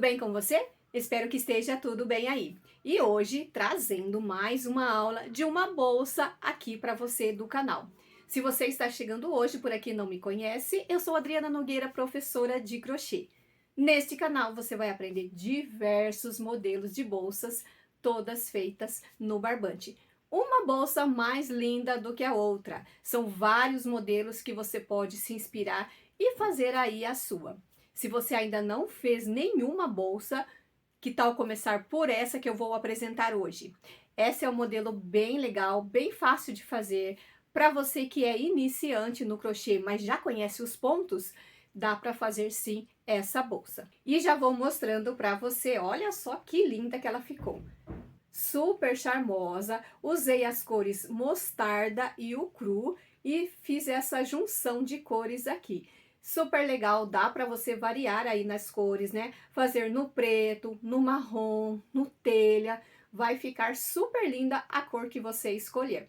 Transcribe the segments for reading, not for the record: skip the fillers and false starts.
bem com você? Espero que esteja tudo bem aí. E hoje trazendo mais uma aula de uma bolsa aqui para você do canal. Se você está chegando hoje por aqui e não me conhece, eu sou Adriana Nogueira, professora de crochê. Neste canal você vai aprender diversos modelos de bolsas, todas feitas no barbante. Uma bolsa mais linda do que a outra. São vários modelos que você pode se inspirar e fazer aí a sua. Se você ainda não fez nenhuma bolsa, que tal começar por essa que eu vou apresentar hoje? Essa é um modelo bem legal, bem fácil de fazer. Para você que é iniciante no crochê, mas já conhece os pontos, dá para fazer sim essa bolsa. E já vou mostrando para você, olha só que linda que ela ficou. Super charmosa, usei as cores mostarda e o cru e fiz essa junção de cores aqui. Super legal, dá para você variar aí nas cores, né? Fazer no preto, no marrom, no telha, vai ficar super linda a cor que você escolher.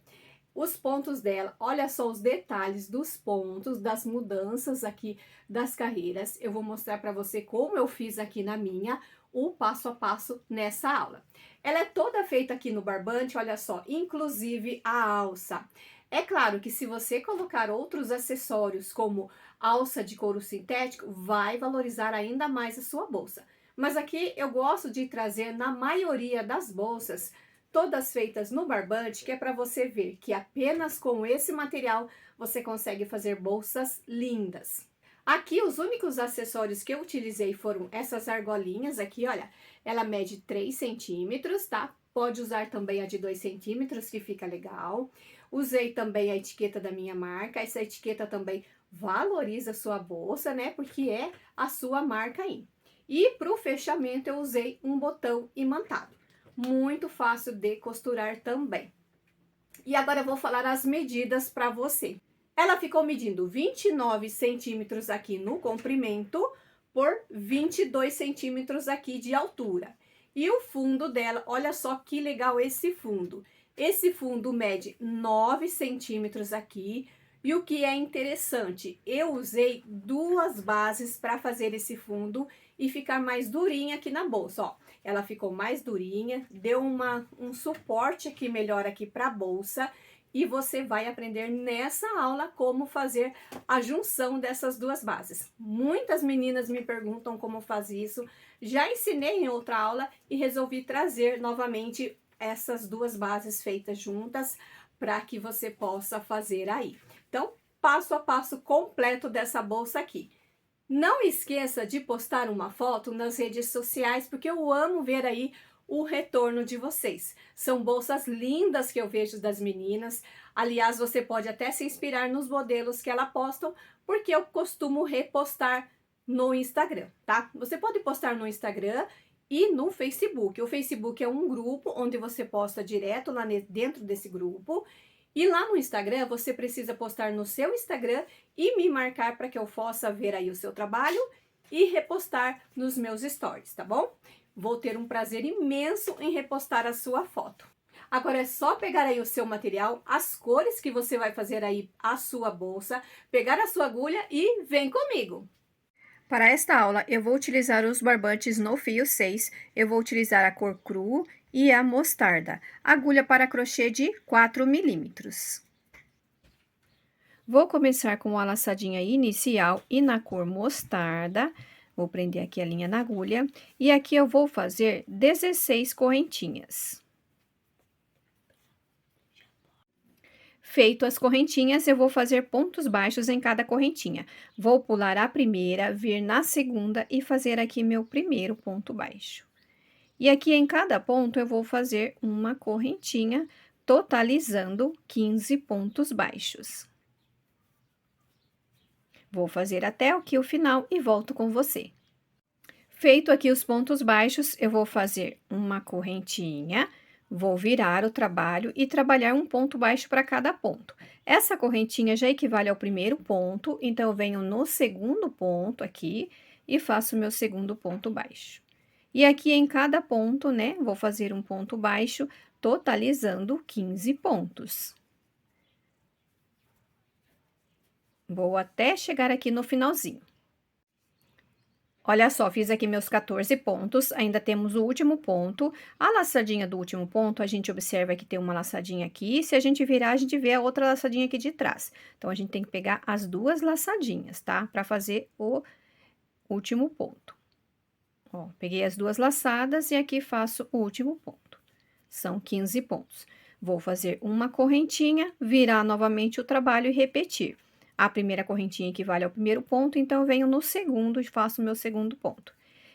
Os pontos dela, olha só os detalhes dos pontos, das mudanças aqui das carreiras. Eu vou mostrar para você como eu fiz aqui na minha, o passo a passo nessa aula. Ela é toda feita aqui no barbante, olha só, inclusive a alça. É claro que se você colocar outros acessórios, como alça de couro sintético, vai valorizar ainda mais a sua bolsa. Mas aqui eu gosto de trazer, na maioria das bolsas, todas feitas no barbante, que é para você ver que apenas com esse material você consegue fazer bolsas lindas. Aqui os únicos acessórios que eu utilizei foram essas argolinhas aqui, olha, ela mede 3 centímetros, tá? Pode usar também a de 2 centímetros, que fica legal. Usei também a etiqueta da minha marca, essa etiqueta também valoriza a sua bolsa, né? Porque é a sua marca aí. E para o fechamento eu usei um botão imantado. Muito fácil de costurar também. E agora eu vou falar as medidas para você. Ela ficou medindo 29 centímetros aqui no comprimento por 22 centímetros aqui de altura. E o fundo dela, olha só que legal esse fundo. Esse fundo mede 9 centímetros aqui. E o que é interessante, eu usei duas bases para fazer esse fundo e ficar mais durinha aqui na bolsa, ó. Ela ficou mais durinha, deu um suporte aqui melhor aqui para a bolsa. E você vai aprender nessa aula como fazer a junção dessas duas bases. Muitas meninas me perguntam como faz isso. Já ensinei em outra aula e resolvi trazer novamente essas duas bases feitas juntas para que você possa fazer aí. Então, passo a passo completo dessa bolsa aqui. Não esqueça de postar uma foto nas redes sociais, porque eu amo ver aí o retorno de vocês. São bolsas lindas que eu vejo das meninas. Aliás, você pode até se inspirar nos modelos que elas postam, porque eu costumo repostar no Instagram, tá? Você pode postar no Instagram e no Facebook. O Facebook é um grupo onde você posta direto lá dentro desse grupo. E lá no Instagram, você precisa postar no seu Instagram e me marcar para que eu possa ver aí o seu trabalho e repostar nos meus stories, tá bom? Vou ter um prazer imenso em repostar a sua foto. Agora é só pegar aí o seu material, as cores que você vai fazer aí a sua bolsa, pegar a sua agulha e vem comigo! Para esta aula, eu vou utilizar os barbantes no fio 6, eu vou utilizar a cor cru e a mostarda, agulha para crochê de 4 milímetros. Vou começar com a laçadinha inicial e na cor mostarda, vou prender aqui a linha na agulha, e aqui eu vou fazer 16 correntinhas. Feito as correntinhas, eu vou fazer pontos baixos em cada correntinha. Vou pular a primeira, vir na segunda e fazer aqui meu primeiro ponto baixo. E aqui em cada ponto eu vou fazer uma correntinha, totalizando 15 pontos baixos. Vou fazer até aqui o final e volto com você. Feito aqui os pontos baixos, eu vou fazer uma correntinha, vou virar o trabalho e trabalhar um ponto baixo para cada ponto. Essa correntinha já equivale ao primeiro ponto, então eu venho no segundo ponto aqui e faço meu segundo ponto baixo. E aqui em cada ponto, né, vou fazer um ponto baixo, totalizando 15 pontos. Vou até chegar aqui no finalzinho. Olha só, fiz aqui meus 14 pontos, ainda temos o último ponto. A laçadinha do último ponto, a gente observa que tem uma laçadinha aqui, se a gente virar, a gente vê a outra laçadinha aqui de trás. Então, a gente tem que pegar as duas laçadinhas, tá? Pra fazer o último ponto. Ó, peguei as duas laçadas e aqui faço o último ponto. São 15 pontos. Vou fazer uma correntinha, virar novamente o trabalho e repetir. A primeira correntinha equivale ao primeiro ponto, então eu venho no segundo e faço o meu segundo ponto.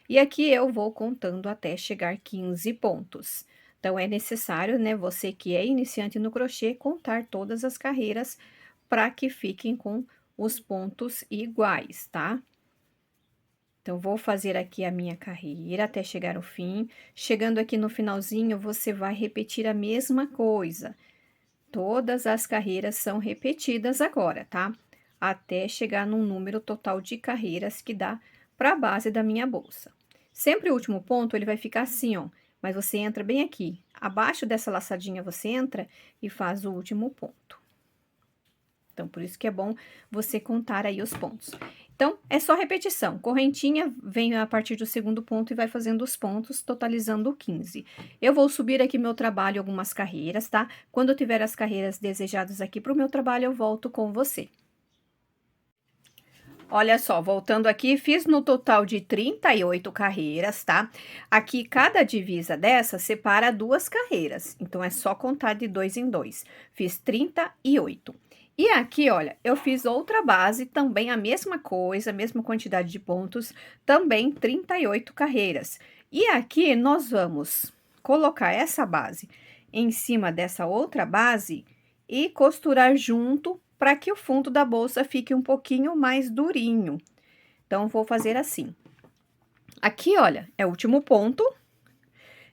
E aqui eu vou contando até chegar 15 pontos. Então, é necessário, né, você que é iniciante no crochê, contar todas as carreiras para que fiquem com os pontos iguais, tá? Então, vou fazer aqui a minha carreira até chegar ao fim. Chegando aqui no finalzinho, você vai repetir a mesma coisa. Todas as carreiras são repetidas agora, tá? Até chegar num número total de carreiras que dá para a base da minha bolsa. Sempre o último ponto, ele vai ficar assim, ó. Mas você entra bem aqui. Abaixo dessa laçadinha, você entra e faz o último ponto. Então, por isso que é bom você contar aí os pontos. Então, é só repetição. Correntinha vem a partir do segundo ponto e vai fazendo os pontos, totalizando 15. Eu vou subir aqui meu trabalho algumas carreiras, tá? Quando eu tiver as carreiras desejadas aqui para o meu trabalho, eu volto com você. Olha só, voltando aqui, fiz no total de 38 carreiras, tá? Aqui, cada divisa dessa separa duas carreiras, então é só contar de dois em dois. Fiz 38. E aqui, olha, eu fiz outra base, também a mesma coisa, a mesma quantidade de pontos, também 38 carreiras. E aqui, nós vamos colocar essa base em cima dessa outra base e costurar junto para que o fundo da bolsa fique um pouquinho mais durinho. Então, vou fazer assim. Aqui, olha, é o último ponto.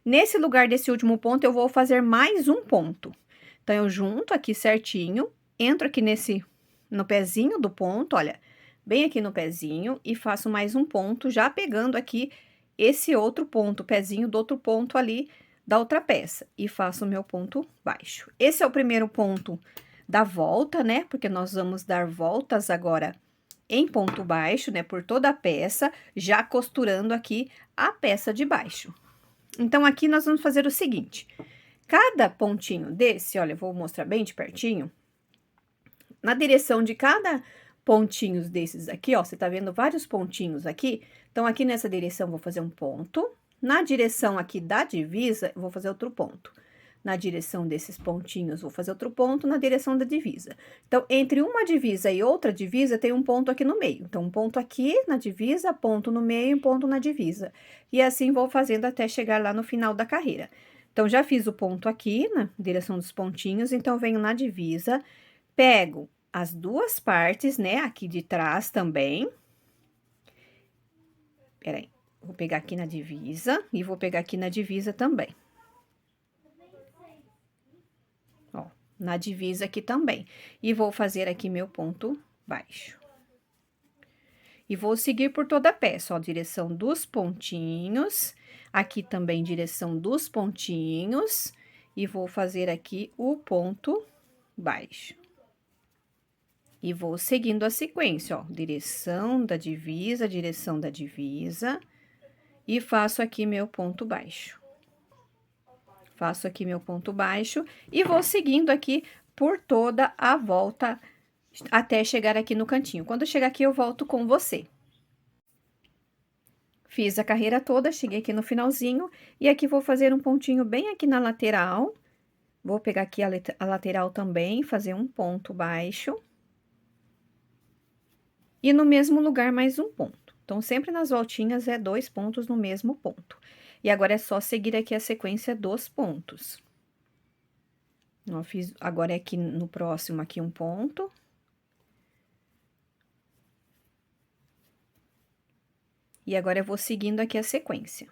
Nesse lugar desse último ponto, eu vou fazer mais um ponto. Então, eu junto aqui certinho, entro aqui no pezinho do ponto, olha, bem aqui no pezinho, e faço mais um ponto, já pegando aqui esse outro ponto, o pezinho do outro ponto ali da outra peça, e faço o meu ponto baixo. Esse é o primeiro ponto da volta, né? Porque nós vamos dar voltas agora em ponto baixo, né? Por toda a peça, já costurando aqui a peça de baixo. Então, aqui nós vamos fazer o seguinte: cada pontinho desse, olha, eu vou mostrar bem de pertinho. Na direção de cada pontinho desses aqui, ó, você tá vendo vários pontinhos aqui? Então, aqui nessa direção, vou fazer um ponto. Na direção aqui da divisa, eu vou fazer outro ponto. Na direção desses pontinhos, vou fazer outro ponto na direção da divisa. Então, entre uma divisa e outra divisa, tem um ponto aqui no meio. Então, um ponto aqui na divisa, ponto no meio e um ponto na divisa. E assim, vou fazendo até chegar lá no final da carreira. Então, já fiz o ponto aqui, na direção dos pontinhos, então, venho na divisa, pego as duas partes, né, aqui de trás também. Peraí, vou pegar aqui na divisa e vou pegar aqui na divisa também. Ó, na divisa aqui também. E vou fazer aqui meu ponto baixo. E vou seguir por toda a peça, ó, direção dos pontinhos, aqui também direção dos pontinhos, e vou fazer aqui o ponto baixo. E vou seguindo a sequência, ó, direção da divisa, e faço aqui meu ponto baixo. Faço aqui meu ponto baixo e vou seguindo aqui por toda a volta até chegar aqui no cantinho. Quando chegar aqui, eu volto com você. Fiz a carreira toda, cheguei aqui no finalzinho e aqui vou fazer um pontinho bem aqui na lateral. Vou pegar aqui a lateral também, fazer um ponto baixo. E no mesmo lugar, mais um ponto. Então, sempre nas voltinhas é 2 pontos no mesmo ponto. E agora é só seguir aqui a sequência dos pontos. Ó, fiz agora é aqui no próximo, aqui um ponto. E agora eu vou seguindo aqui a sequência.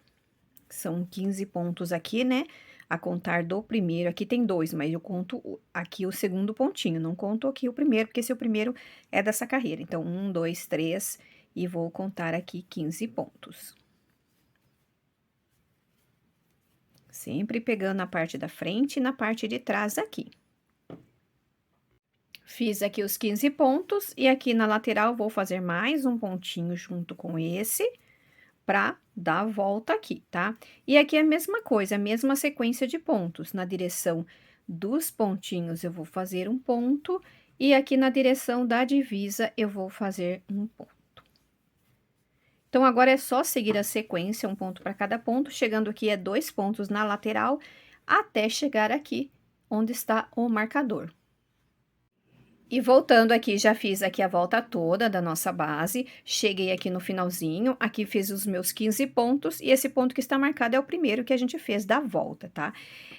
São 15 pontos aqui, né? A contar do primeiro, aqui tem 2, mas eu conto aqui o segundo pontinho, não conto aqui o primeiro, porque esse é o primeiro é dessa carreira. Então, 1, 2, 3, e vou contar aqui 15 pontos. Sempre pegando a parte da frente e na parte de trás aqui. Fiz aqui os 15 pontos, e aqui na lateral vou fazer mais um pontinho junto com esse, para dar a volta aqui, tá? E aqui é a mesma coisa, a mesma sequência de pontos. Na direção dos pontinhos eu vou fazer um ponto e aqui na direção da divisa eu vou fazer um ponto. Então, agora é só seguir a sequência, um ponto para cada ponto, chegando aqui é 2 pontos na lateral, até chegar aqui onde está o marcador. E voltando aqui, já fiz aqui a volta toda da nossa base, cheguei aqui no finalzinho, aqui fiz os meus 15 pontos, e esse ponto que está marcado é o primeiro que a gente fez da volta, tá?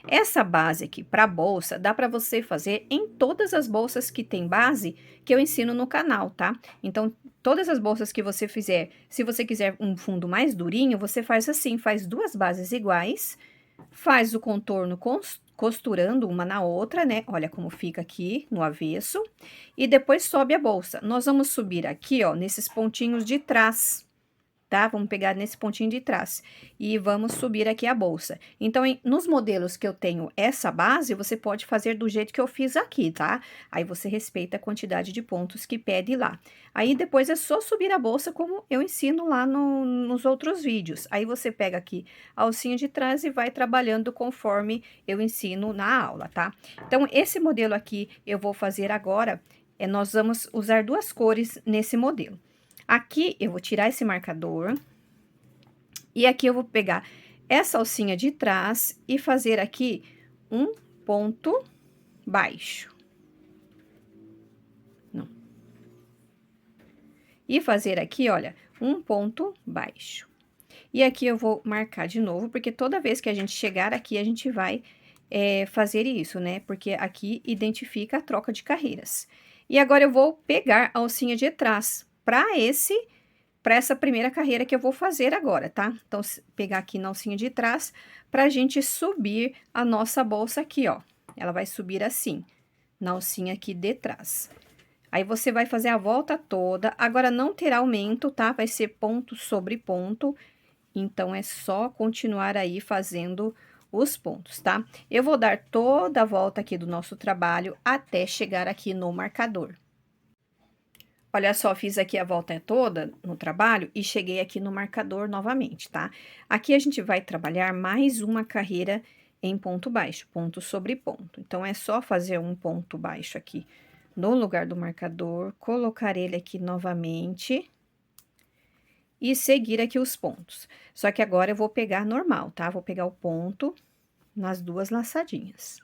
Essa base aqui para bolsa, dá para você fazer em todas as bolsas que tem base, que eu ensino no canal, tá? Então, todas as bolsas que você fizer, se você quiser um fundo mais durinho, você faz assim, faz 2 bases iguais, faz o contorno costurando uma na outra, né? Olha como fica aqui no avesso. E depois sobe a bolsa. Nós vamos subir aqui, ó, nesses pontinhos de trás, tá? Vamos pegar nesse pontinho de trás e vamos subir aqui a bolsa. Então, nos modelos que eu tenho essa base, você pode fazer do jeito que eu fiz aqui, tá? Aí você respeita a quantidade de pontos que pede lá. Aí depois é só subir a bolsa como eu ensino lá nos outros vídeos. Aí você pega aqui a alcinha de trás e vai trabalhando conforme eu ensino na aula, tá? Então, esse modelo aqui eu vou fazer agora, nós vamos usar 2 cores nesse modelo. Aqui eu vou tirar esse marcador e aqui eu vou pegar essa alcinha de trás e fazer aqui um ponto baixo. Não. E fazer aqui, olha, um ponto baixo. E aqui eu vou marcar de novo, porque toda vez que a gente chegar aqui, a gente vai fazer isso, né? Porque aqui identifica a troca de carreiras. E agora eu vou pegar a alcinha de trás para essa primeira carreira que eu vou fazer agora, tá? Então, pegar aqui na alcinha de trás pra gente subir a nossa bolsa aqui, ó. Ela vai subir assim, na alcinha aqui de trás. Aí, você vai fazer a volta toda, agora não terá aumento, tá? Vai ser ponto sobre ponto, então, é só continuar aí fazendo os pontos, tá? Eu vou dar toda a volta aqui do nosso trabalho até chegar aqui no marcador. Olha só, fiz aqui a volta toda no trabalho e cheguei aqui no marcador novamente, tá? Aqui a gente vai trabalhar mais uma carreira em ponto baixo, ponto sobre ponto. Então, é só fazer um ponto baixo aqui no lugar do marcador, colocar ele aqui novamente e seguir aqui os pontos. Só que agora eu vou pegar normal, tá? Vou pegar o ponto nas 2 laçadinhas.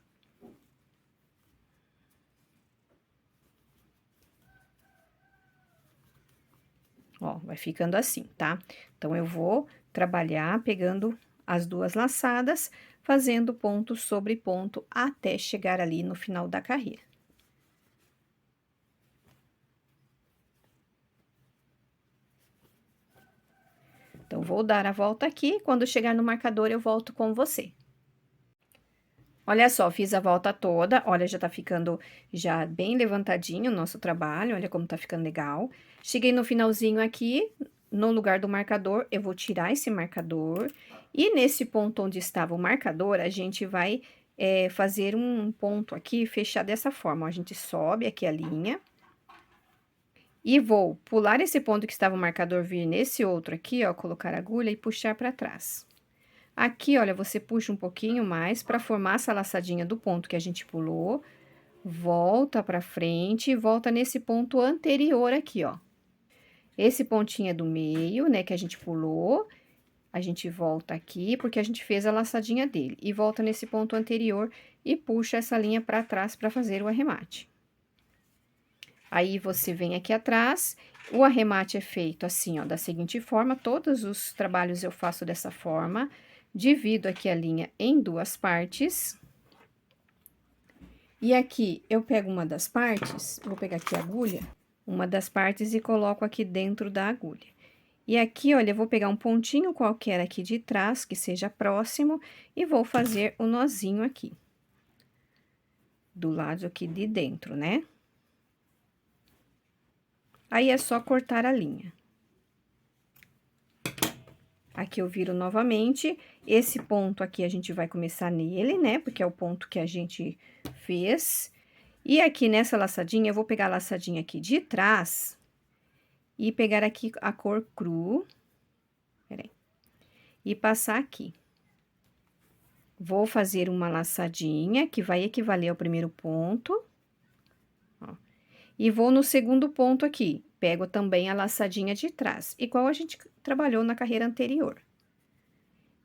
Ó, vai ficando assim, tá? Então, eu vou trabalhar pegando as 2 laçadas, fazendo ponto sobre ponto até chegar ali no final da carreira. Então, vou dar a volta aqui, quando chegar no marcador eu volto com você. Olha só, fiz a volta toda, olha, já tá ficando já bem levantadinho o nosso trabalho, olha como tá ficando legal. Cheguei no finalzinho aqui, no lugar do marcador, eu vou tirar esse marcador, e nesse ponto onde estava o marcador, a gente vai fazer um ponto aqui, fechar dessa forma, ó, a gente sobe aqui a linha, e vou pular esse ponto que estava o marcador, vir nesse outro aqui, ó, colocar a agulha e puxar pra trás. Aqui, olha, você puxa um pouquinho mais para formar essa laçadinha do ponto que a gente pulou, volta para frente e volta nesse ponto anterior aqui, ó. Esse pontinho é do meio, né, que a gente pulou, a gente volta aqui, porque a gente fez a laçadinha dele, e volta nesse ponto anterior e puxa essa linha para trás para fazer o arremate. Aí, você vem aqui atrás, o arremate é feito assim, ó, da seguinte forma, todos os trabalhos eu faço dessa forma. Divido aqui a linha em 2 partes. E aqui, eu pego uma das partes, vou pegar aqui a agulha, uma das partes e coloco aqui dentro da agulha. E aqui, olha, eu vou pegar um pontinho qualquer aqui de trás, que seja próximo, e vou fazer o nozinho aqui. Do lado aqui de dentro, né? Aí, é só cortar a linha. Aqui eu viro novamente, esse ponto aqui a gente vai começar nele, né? Porque é o ponto que a gente fez. E aqui nessa laçadinha, eu vou pegar a laçadinha aqui de trás e pegar aqui a cor cru. Peraí. e passar aqui. Vou fazer uma laçadinha, que vai equivaler ao primeiro ponto. Ó, e vou no segundo ponto aqui, pego também a laçadinha de trás, igual a gente trabalhou na carreira anterior.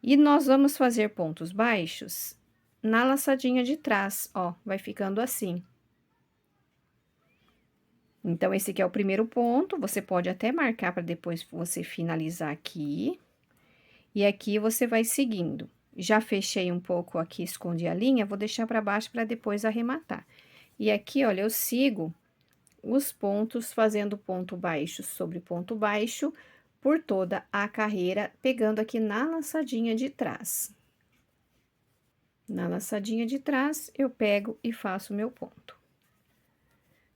E nós vamos fazer pontos baixos na laçadinha de trás, ó, vai ficando assim. Então, esse aqui é o primeiro ponto, você pode até marcar para depois você finalizar aqui. E aqui você vai seguindo. Já fechei um pouco aqui, escondi a linha, vou deixar para baixo para depois arrematar. E aqui, olha, eu sigo os pontos, fazendo ponto baixo sobre ponto baixo, por toda a carreira, pegando aqui na laçadinha de trás. Na laçadinha de trás, eu pego e faço o meu ponto.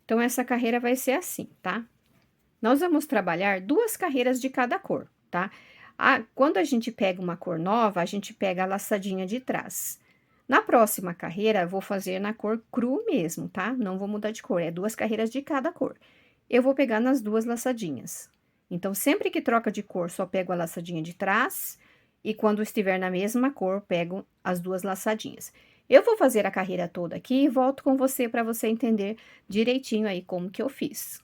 Então, essa carreira vai ser assim, tá? Nós vamos trabalhar 2 carreiras de cada cor, tá? Quando a gente pega uma cor nova, a gente pega a laçadinha de trás. Na próxima carreira, eu vou fazer na cor cru mesmo, tá? Não vou mudar de cor, é 2 carreiras de cada cor. Eu vou pegar nas 2 laçadinhas. Então, sempre que troca de cor, só pego a laçadinha de trás, e quando estiver na mesma cor, pego as 2 laçadinhas. Eu vou fazer a carreira toda aqui e volto com você para você entender direitinho aí como que eu fiz.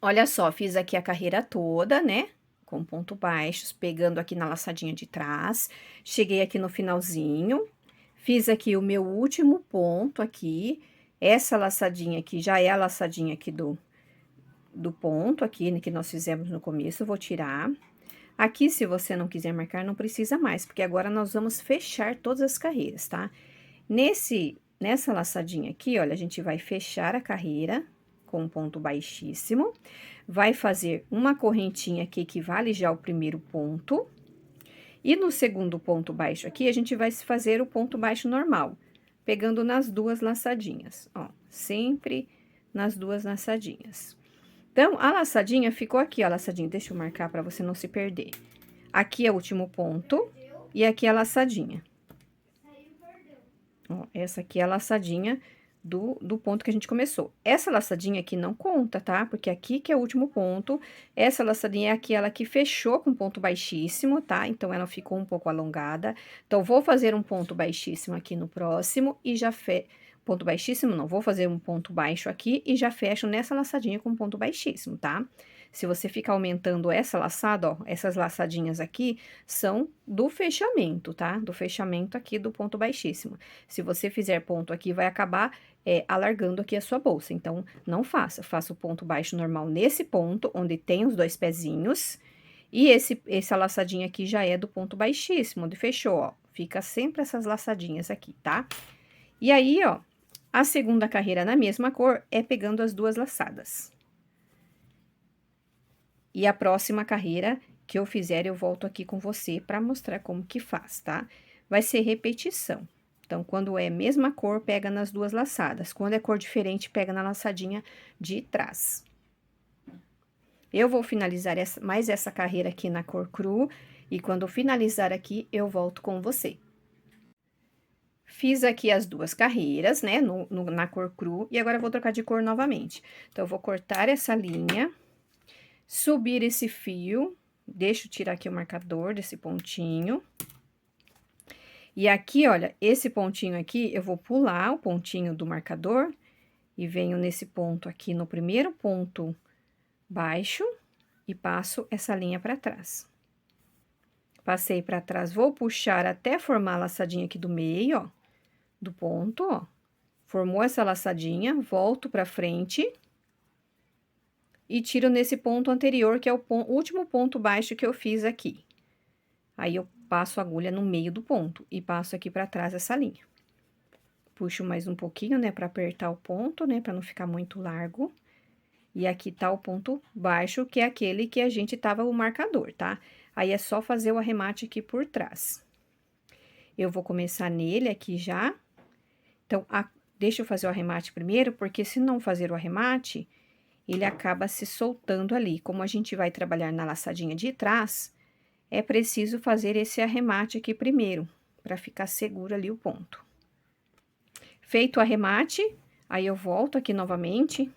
Olha só, fiz aqui a carreira toda, né? Com ponto baixos, pegando aqui na laçadinha de trás. Cheguei aqui no finalzinho, fiz aqui o meu último ponto aqui. Essa laçadinha aqui já é a laçadinha aqui do ponto aqui, né, que nós fizemos no começo, eu vou tirar. Aqui, se você não quiser marcar, não precisa mais, porque agora nós vamos fechar todas as carreiras, tá? Nessa laçadinha aqui, olha, a gente vai fechar a carreira com um ponto baixíssimo, vai fazer uma correntinha que equivale já ao primeiro ponto, e no segundo ponto baixo aqui, a gente vai fazer o ponto baixo normal, pegando nas 2 laçadinhas, ó, sempre nas 2 laçadinhas. Então, a laçadinha ficou aqui, ó, a laçadinha, deixa eu marcar para você não se perder. Aqui é o último ponto, e aqui é a laçadinha. Ó, essa aqui é a laçadinha do ponto que a gente começou. Essa laçadinha aqui não conta, tá? Porque aqui que é o último ponto, essa laçadinha é aquela que fechou com ponto baixíssimo, tá? Então, ela ficou um pouco alongada. Então, vou fazer um ponto baixíssimo aqui no próximo e já ponto baixíssimo, não, vou fazer um ponto baixo aqui e já fecho nessa laçadinha com ponto baixíssimo, tá? Se você ficar aumentando essa laçada, ó, essas laçadinhas aqui são do fechamento, tá? Do fechamento aqui do ponto baixíssimo. Se você fizer ponto aqui, vai acabar alargando aqui a sua bolsa. Então, não faça. Faça o ponto baixo normal nesse ponto, onde tem os 2 pezinhos. E essa laçadinha aqui já é do ponto baixíssimo, onde fechou, ó. Fica sempre essas laçadinhas aqui, tá? E aí, ó, a segunda carreira na mesma cor é pegando as 2 laçadas. E a próxima carreira que eu fizer, eu volto aqui com você para mostrar como que faz, tá? Vai ser repetição. Então, quando é mesma cor, pega nas 2 laçadas. Quando é cor diferente, pega na laçadinha de trás. Eu vou finalizar mais essa carreira aqui na cor cru, e quando eu finalizar aqui, eu volto com você. Fiz aqui as 2 carreiras, né, na cor cru, e agora eu vou trocar de cor novamente. Então, eu vou cortar essa linha, subir esse fio, deixa eu tirar aqui o marcador desse pontinho. E aqui, olha, esse pontinho aqui, eu vou pular o pontinho do marcador e venho nesse ponto aqui, no primeiro ponto baixo, e passo essa linha para trás. Passei para trás, vou puxar até formar a laçadinha aqui do meio, ó, do ponto, ó. Formou essa laçadinha, volto para frente e tiro nesse ponto anterior, que é o último ponto baixo que eu fiz aqui. Aí, eu passo a agulha no meio do ponto e passo aqui para trás essa linha. Puxo mais um pouquinho, né, para apertar o ponto, né, para não ficar muito largo. E aqui tá o ponto baixo, que é aquele que a gente tava o marcador, tá? Aí, é só fazer o arremate aqui por trás. Eu vou começar nele aqui já. Então, deixa eu fazer o arremate primeiro, porque se não fazer o arremate, ele acaba se soltando ali. Como a gente vai trabalhar na laçadinha de trás, é preciso fazer esse arremate aqui primeiro, para ficar seguro ali o ponto. Feito o arremate, aí eu volto aqui novamente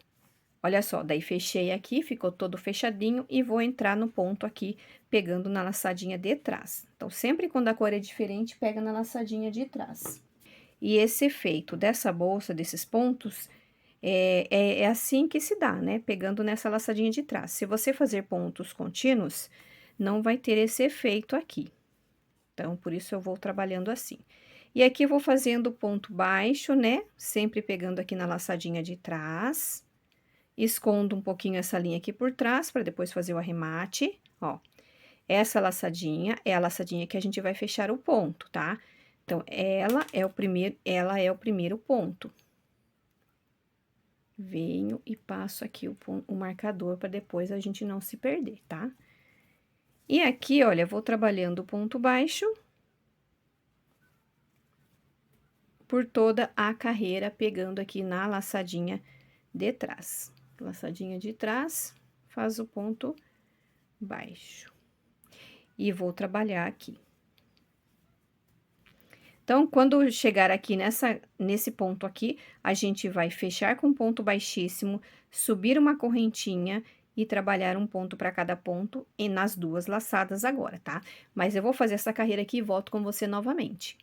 Olha só, daí fechei aqui, ficou todo fechadinho e vou entrar no ponto aqui, pegando na laçadinha de trás. Então, sempre quando a cor é diferente, pega na laçadinha de trás. E esse efeito dessa bolsa, desses pontos, é assim que se dá, né? Pegando nessa laçadinha de trás. Se você fazer pontos contínuos, não vai ter esse efeito aqui. Então, por isso eu vou trabalhando assim. E aqui eu vou fazendo ponto baixo, né? Sempre pegando aqui na laçadinha de trás. Escondo um pouquinho essa linha aqui por trás, para depois fazer o arremate, ó. Essa laçadinha é a laçadinha que a gente vai fechar o ponto, tá? Então, ela é o primeiro ponto. Venho e passo aqui o marcador para depois a gente não se perder, tá? E aqui, olha, vou trabalhando o ponto baixo por toda a carreira, pegando aqui na laçadinha de trás. Laçadinha de trás, faz o ponto baixo. E vou trabalhar aqui. Então, quando chegar aqui nesse ponto aqui, a gente vai fechar com ponto baixíssimo, subir uma correntinha e trabalhar um ponto para cada ponto e nas duas laçadas agora, tá? Mas eu vou fazer essa carreira aqui e volto com você novamente.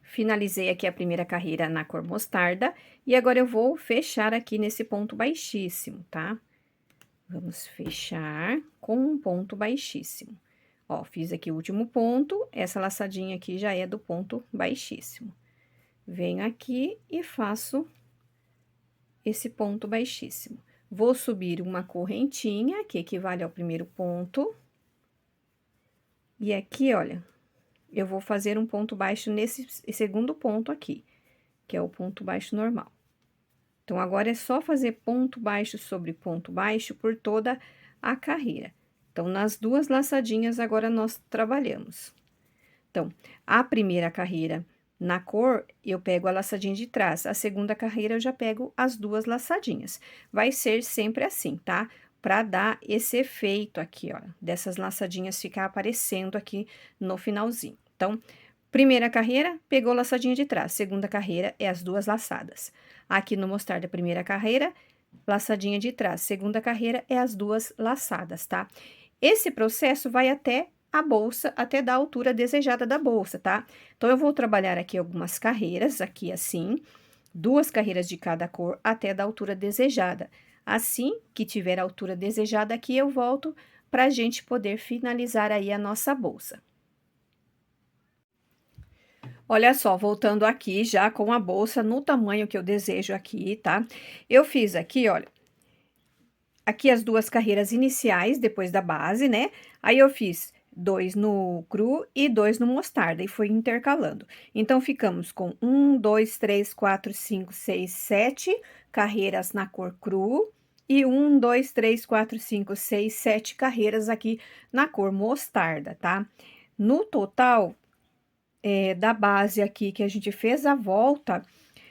Finalizei aqui a primeira carreira na cor mostarda e agora eu vou fechar aqui nesse ponto baixíssimo, tá? Vamos fechar com um ponto baixíssimo. Ó, fiz aqui o último ponto, essa laçadinha aqui já é do ponto baixíssimo. Venho aqui e faço esse ponto baixíssimo. Vou subir uma correntinha, que equivale ao primeiro ponto. E aqui, olha, eu vou fazer um ponto baixo nesse segundo ponto aqui, que é o ponto baixo normal. Então, agora é só fazer ponto baixo sobre ponto baixo por toda a carreira. Então, nas duas laçadinhas, agora nós trabalhamos. Então, a primeira carreira na cor, eu pego a laçadinha de trás. A segunda carreira, eu já pego as duas laçadinhas. Vai ser sempre assim, tá? Pra dar esse efeito aqui, ó, dessas laçadinhas ficar aparecendo aqui no finalzinho. Então, primeira carreira, pegou laçadinha de trás. Segunda carreira, é as duas laçadas. Aqui no mostarda, primeira carreira, laçadinha de trás. Segunda carreira, é as duas laçadas, tá? Esse processo vai até a bolsa, até da altura desejada da bolsa, tá? Então, eu vou trabalhar aqui algumas carreiras, aqui assim, duas carreiras de cada cor até da altura desejada. Assim que tiver a altura desejada aqui, eu volto pra gente poder finalizar aí a nossa bolsa. Olha só, voltando aqui já com a bolsa no tamanho que eu desejo aqui, tá? Eu fiz aqui, olha, aqui as duas carreiras iniciais depois da base, né? Aí eu fiz 2 no cru e 2 no mostarda e fui intercalando. Então, ficamos com 1, 2, 3, 4, 5, 6, 7 carreiras na cor cru e 1, 2, 3, 4, 5, 6, 7 carreiras aqui na cor mostarda, tá? No total, da base aqui que a gente fez a volta,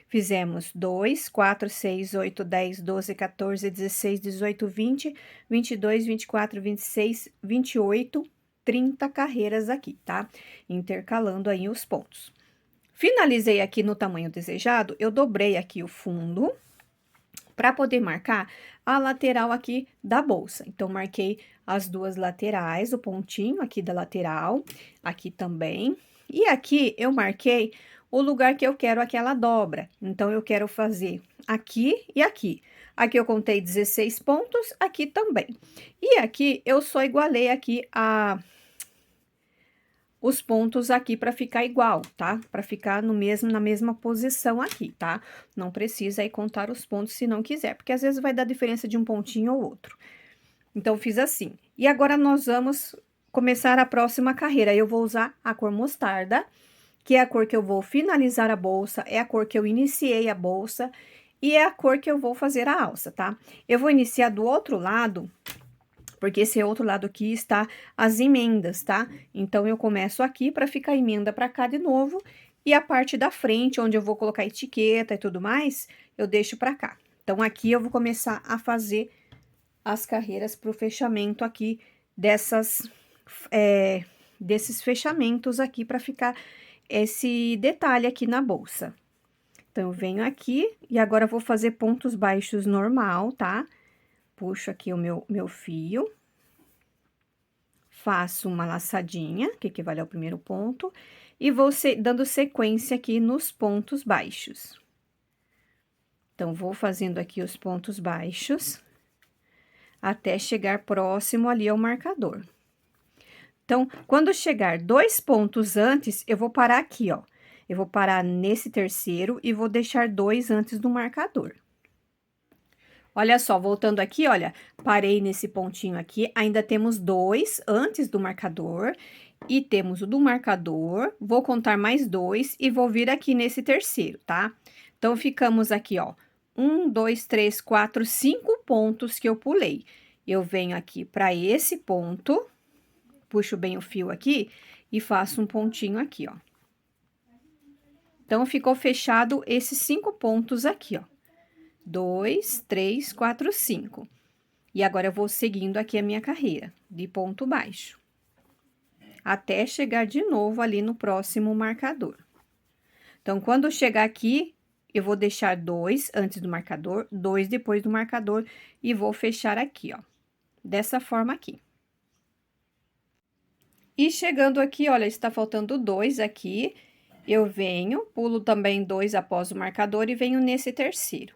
fizemos 2, 4, 6, 8, 10, 12, 14, 16, 18, 20, 22, 24, 26, 28, 30 carreiras aqui, tá? Intercalando aí os pontos. Finalizei aqui no tamanho desejado, eu dobrei aqui o fundo para poder marcar a lateral aqui da bolsa. Então, marquei as duas laterais, o pontinho aqui da lateral, aqui também. E aqui eu marquei o lugar que eu quero aquela dobra. Então, eu quero fazer aqui e aqui. Aqui eu contei 16 pontos, aqui também. E aqui eu só igualei aqui os pontos aqui para ficar igual, tá? Para ficar na mesma posição aqui, tá? Não precisa aí contar os pontos se não quiser, porque às vezes vai dar diferença de um pontinho ou outro. Então, fiz assim. E agora, nós vamos começar a próxima carreira. Eu vou usar a cor mostarda, que é a cor que eu vou finalizar a bolsa, é a cor que eu iniciei a bolsa e é a cor que eu vou fazer a alça, tá? Eu vou iniciar do outro lado, porque esse outro lado aqui está as emendas, tá? Então, eu começo aqui para ficar emenda para cá de novo, e a parte da frente, onde eu vou colocar etiqueta e tudo mais, eu deixo para cá. Então, aqui eu vou começar a fazer as carreiras para o fechamento aqui desses fechamentos aqui, para ficar esse detalhe aqui na bolsa. Então, eu venho aqui e agora vou fazer pontos baixos normal, tá? Puxo aqui o meu fio. Faço uma laçadinha, que equivale ao primeiro ponto, e vou dando sequência aqui nos pontos baixos. Então, vou fazendo aqui os pontos baixos, até chegar próximo ali ao marcador. Então, quando chegar 2 pontos antes, eu vou parar aqui, ó. Eu vou parar nesse terceiro e vou deixar 2 antes do marcador. Olha só, voltando aqui, olha, parei nesse pontinho aqui, ainda temos 2 antes do marcador, e temos o do marcador, vou contar mais 2 e vou vir aqui nesse terceiro, tá? Então, ficamos aqui, ó, 1, 2, 3, 4, 5 pontos que eu pulei. Eu venho aqui para esse ponto, puxo bem o fio aqui e faço um pontinho aqui, ó. Então, ficou fechado esses 5 pontos aqui, ó. 2, 3, 4, 5. E agora, eu vou seguindo aqui a minha carreira de ponto baixo. Até chegar de novo ali no próximo marcador. Então, quando eu chegar aqui, eu vou deixar 2 antes do marcador, 2 depois do marcador, e vou fechar aqui, ó. Dessa forma aqui. E chegando aqui, olha, está faltando 2 aqui. Eu venho, pulo também 2 após o marcador e venho nesse terceiro.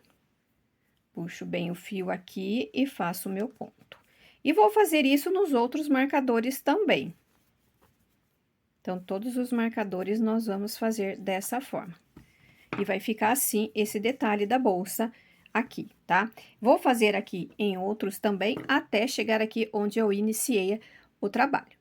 Puxo bem o fio aqui e faço o meu ponto. E vou fazer isso nos outros marcadores também. Então, todos os marcadores nós vamos fazer dessa forma. E vai ficar assim, esse detalhe da bolsa aqui, tá? Vou fazer aqui em outros também, até chegar aqui onde eu iniciei o trabalho.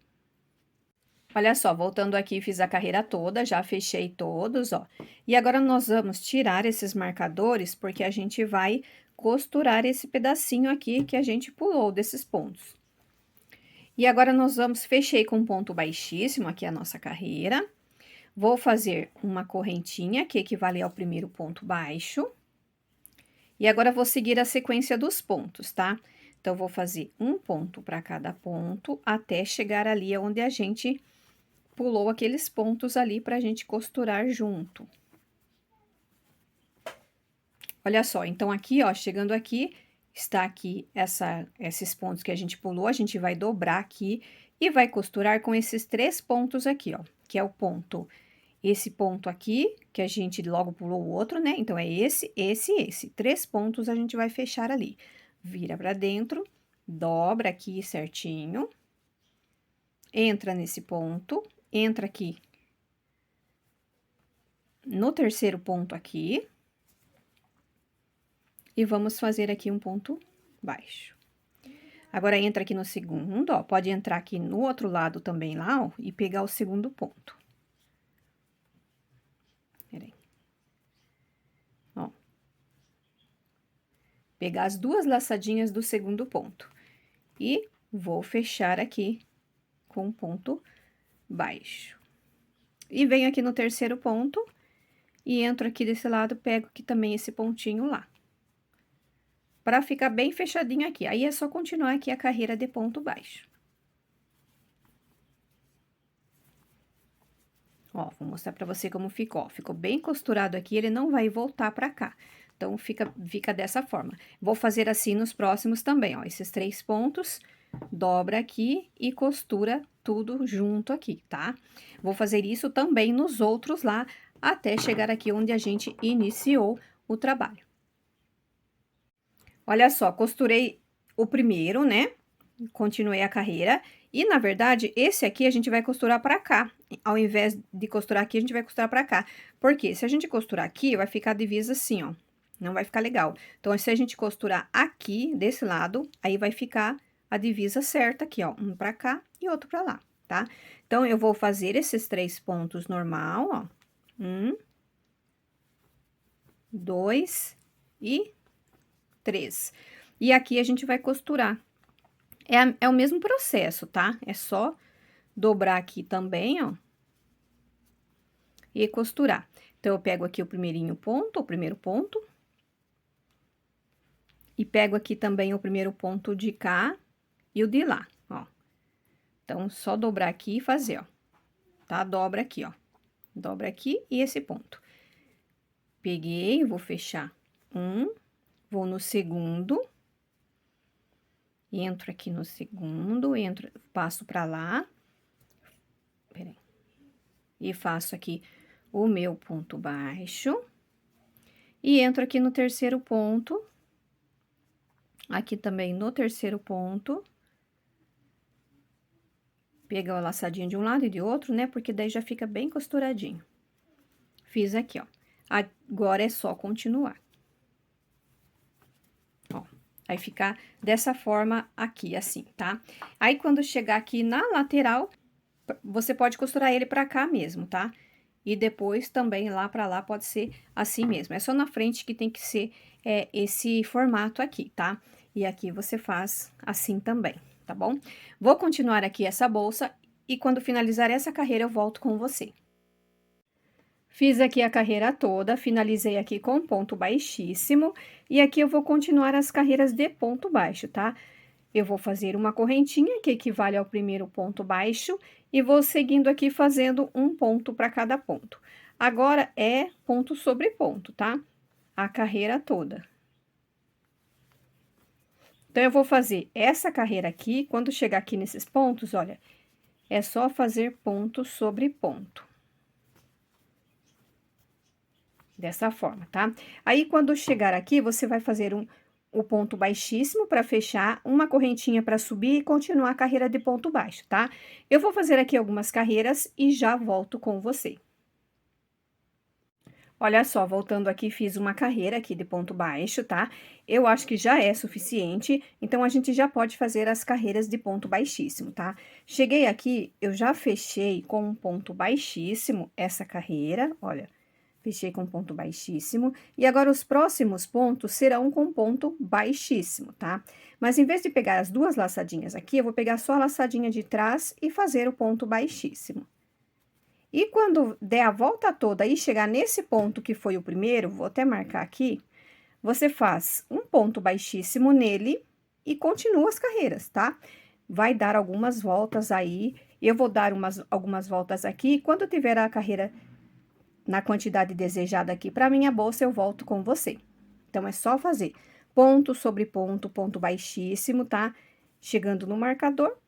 Olha só, voltando aqui, fiz a carreira toda, já fechei todos, ó. E agora, nós vamos tirar esses marcadores, porque a gente vai costurar esse pedacinho aqui que a gente pulou desses pontos. E agora, nós fechei com um ponto baixíssimo aqui a nossa carreira. Vou fazer uma correntinha, que equivale ao primeiro ponto baixo. E agora, vou seguir a sequência dos pontos, tá? Então, vou fazer um ponto para cada ponto, até chegar ali onde a gente pulou aqueles pontos ali pra gente costurar junto. Olha só, então aqui, ó, chegando aqui, está aqui esses pontos que a gente pulou, a gente vai dobrar aqui e vai costurar com esses 3 pontos aqui, ó, que é o ponto, esse ponto aqui, que a gente logo pulou o outro, né? Então, é esse, esse e esse. 3 pontos a gente vai fechar ali. Vira pra dentro, dobra aqui certinho, entra nesse ponto, entra aqui no terceiro ponto aqui. E vamos fazer aqui um ponto baixo. Agora, entra aqui no segundo, ó, pode entrar aqui no outro lado também lá, ó, e pegar o segundo ponto. Peraí. Ó. Pegar as 2 laçadinhas do segundo ponto. E vou fechar aqui com um ponto baixo. E venho aqui no terceiro ponto, e entro aqui desse lado, pego aqui também esse pontinho lá. Para ficar bem fechadinho aqui. Aí, é só continuar aqui a carreira de ponto baixo. Ó, vou mostrar pra você como ficou. Ó, ficou bem costurado aqui, ele não vai voltar pra cá. Então, fica dessa forma. Vou fazer assim nos próximos também, ó. Esses 3 pontos, dobra aqui e costura tudo junto aqui, tá? Vou fazer isso também nos outros lá, até chegar aqui onde a gente iniciou o trabalho. Olha só, costurei o primeiro, né? Continuei a carreira. E, na verdade, esse aqui a gente vai costurar pra cá. Ao invés de costurar aqui, a gente vai costurar pra cá. Porque se a gente costurar aqui, vai ficar a divisa assim, ó. Não vai ficar legal. Então, se a gente costurar aqui, desse lado, aí vai ficar a divisa certa aqui, ó. Um pra cá e outro pra lá, tá? Então, eu vou fazer esses 3 pontos normal, ó. 1, 2 e 3. E aqui a gente vai costurar. É o mesmo processo, tá? É só dobrar aqui também, ó. E costurar. Então, eu pego aqui o primeiro ponto. E pego aqui também o primeiro ponto de cá e o de lá, ó. Então, só dobrar aqui e fazer, ó. Tá? Dobra aqui, ó. Dobra aqui e esse ponto. Peguei, vou fechar um, vou no segundo, entro aqui no segundo, entro, passo pra lá, peraí, e faço aqui o meu ponto baixo, e entro aqui no terceiro ponto, aqui também no terceiro ponto, pega o laçadinho de um lado e de outro, né, porque daí já fica bem costuradinho. Fiz aqui, ó. Agora é só continuar. Ó, vai ficar dessa forma aqui, assim, tá? Aí, quando chegar aqui na lateral, você pode costurar ele pra cá mesmo, tá? E depois também lá pra lá pode ser assim mesmo. É só na frente que tem que ser esse formato aqui, tá? E aqui você faz assim também, tá bom? Vou continuar aqui essa bolsa e quando finalizar essa carreira eu volto com você. Fiz aqui a carreira toda, finalizei aqui com ponto baixíssimo, e aqui eu vou continuar as carreiras de ponto baixo, tá? Eu vou fazer uma correntinha, que equivale ao primeiro ponto baixo, e vou seguindo aqui fazendo um ponto para cada ponto. Agora, é ponto sobre ponto, tá? A carreira toda. Então, eu vou fazer essa carreira aqui, quando chegar aqui nesses pontos, olha, é só fazer ponto sobre ponto. Dessa forma, tá? Aí, quando chegar aqui, você vai fazer o ponto baixíssimo para fechar, uma correntinha para subir e continuar a carreira de ponto baixo, tá? Eu vou fazer aqui algumas carreiras e já volto com você. Olha só, voltando aqui, fiz uma carreira aqui de ponto baixo, tá? Eu acho que já é suficiente, então a gente já pode fazer as carreiras de ponto baixíssimo, tá? Cheguei aqui, eu já fechei com um ponto baixíssimo essa carreira, olha. Fechei com ponto baixíssimo, e agora os próximos pontos serão com ponto baixíssimo, tá? Mas em vez de pegar as duas laçadinhas aqui, eu vou pegar só a laçadinha de trás e fazer o ponto baixíssimo. E quando der a volta toda e chegar nesse ponto que foi o primeiro, vou até marcar aqui, você faz um ponto baixíssimo nele e continua as carreiras, tá? Vai dar algumas voltas aí, eu vou dar algumas voltas aqui, e quando tiver a carreira na quantidade desejada aqui para minha bolsa, eu volto com você. Então, é só fazer ponto sobre ponto, ponto baixíssimo, tá? Chegando no marcador,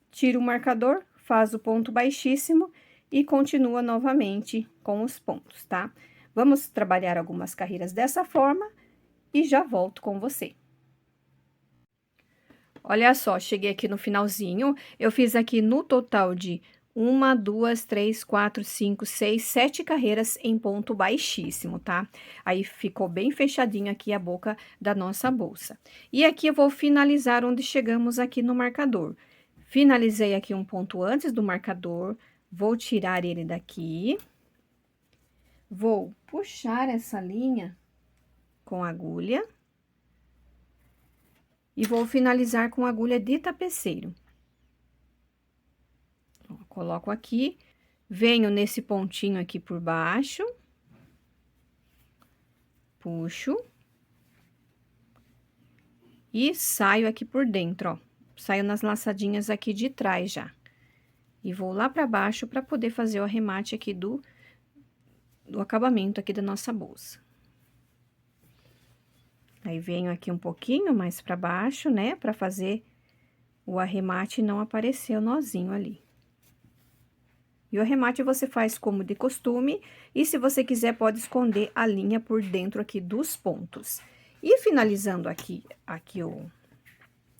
tira o marcador, faz o ponto baixíssimo e continua novamente com os pontos, tá? Vamos trabalhar algumas carreiras dessa forma e já volto com você. Olha só, cheguei aqui no finalzinho, eu fiz aqui no total de 1, 2, 3, 4, 5, 6, 7 carreiras em ponto baixíssimo, tá? Aí, ficou bem fechadinho aqui a boca da nossa bolsa. E aqui eu vou finalizar onde chegamos aqui no marcador. Finalizei aqui um ponto antes do marcador, vou tirar ele daqui. Vou puxar essa linha com agulha. E vou finalizar com agulha de tapeceiro. Coloco aqui, venho nesse pontinho aqui por baixo, puxo e saio aqui por dentro, ó. Saio nas laçadinhas aqui de trás já. E vou lá pra baixo pra poder fazer o arremate aqui do acabamento aqui da nossa bolsa. Aí, venho aqui um pouquinho mais pra baixo, né, pra fazer o arremate e não aparecer o nozinho ali. E o arremate você faz como de costume, e se você quiser, pode esconder a linha por dentro aqui dos pontos. E finalizando aqui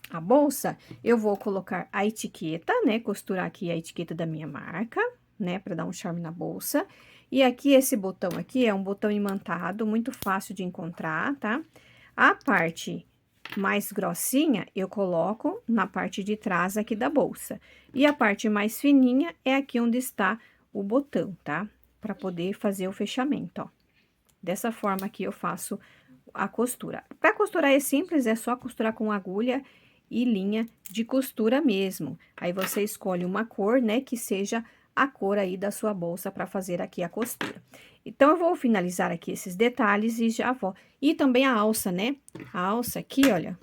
a bolsa, eu vou colocar a etiqueta, né, costurar aqui a etiqueta da minha marca, né, pra dar um charme na bolsa. E aqui, esse botão aqui é um botão imantado, muito fácil de encontrar, tá? A parte mais grossinha, eu coloco na parte de trás aqui da bolsa. E a parte mais fininha é aqui onde está o botão, tá? Pra poder fazer o fechamento, ó. Dessa forma aqui eu faço a costura. Pra costurar é simples, é só costurar com agulha e linha de costura mesmo. Aí, você escolhe uma cor, né, que seja a cor aí da sua bolsa pra fazer aqui a costura. Então, eu vou finalizar aqui esses detalhes e já vou... E também a alça, né? A alça aqui, olha,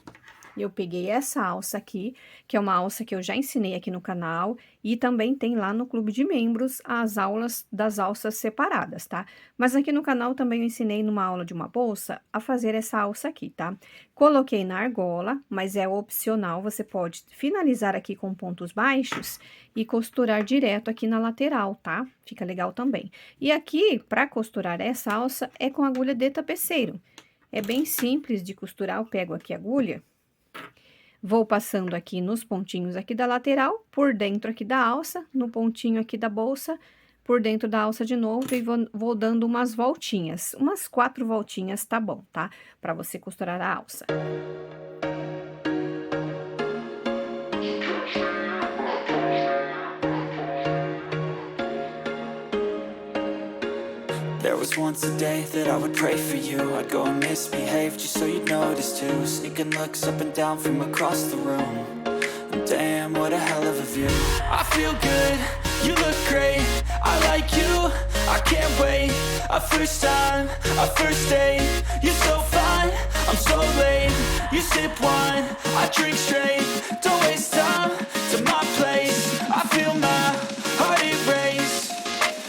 Eu peguei essa alça aqui, que é uma alça que eu já ensinei aqui no canal, e também tem lá no clube de membros as aulas das alças separadas, tá? Mas aqui no canal também eu ensinei numa aula de uma bolsa a fazer essa alça aqui, tá? Coloquei na argola, mas é opcional, você pode finalizar aqui com pontos baixos e costurar direto aqui na lateral, tá? Fica legal também. E aqui, para costurar essa alça, é com agulha de tapeceiro. É bem simples de costurar, eu pego aqui a agulha. Vou passando aqui nos pontinhos aqui da lateral, por dentro aqui da alça, no pontinho aqui da bolsa, por dentro da alça de novo e vou dando umas voltinhas. Umas 4 voltinhas tá bom, tá? Pra você costurar a alça. There was once a day that I would pray for you. I'd go and misbehave just so you'd notice too. Sneaking looks up and down from across the room. And damn, what a hell of a view. I feel good, you look great. I like you, I can't wait. A first time, a first date. You're so fine, I'm so late. You sip wine, I drink straight. Don't waste time to my place. I feel my heart erase.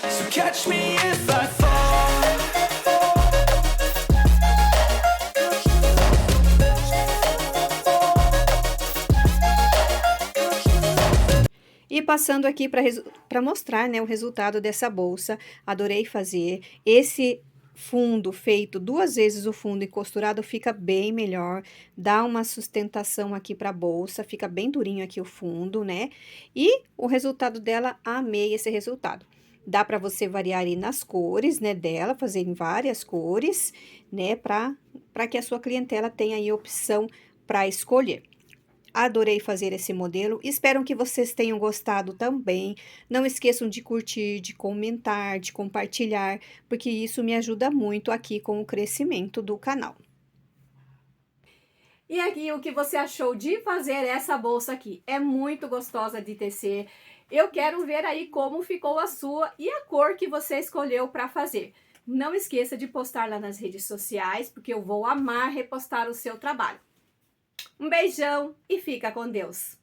So catch me if I fall. E passando aqui para mostrar, né, o resultado dessa bolsa, adorei fazer. Esse fundo feito 2 vezes o fundo e costurado fica bem melhor, dá uma sustentação aqui para a bolsa, fica bem durinho aqui o fundo, né? E o resultado dela, amei esse resultado. Dá para você variar aí nas cores, né, dela, fazer em várias cores, né, para que a sua clientela tenha aí opção para escolher. Adorei fazer esse modelo, espero que vocês tenham gostado também. Não esqueçam de curtir, de comentar, de compartilhar, porque isso me ajuda muito aqui com o crescimento do canal. E aqui, o que você achou de fazer essa bolsa aqui? É muito gostosa de tecer. Eu quero ver aí como ficou a sua e a cor que você escolheu para fazer. Não esqueça de postar lá nas redes sociais, porque eu vou amar repostar o seu trabalho. Um beijão e fica com Deus!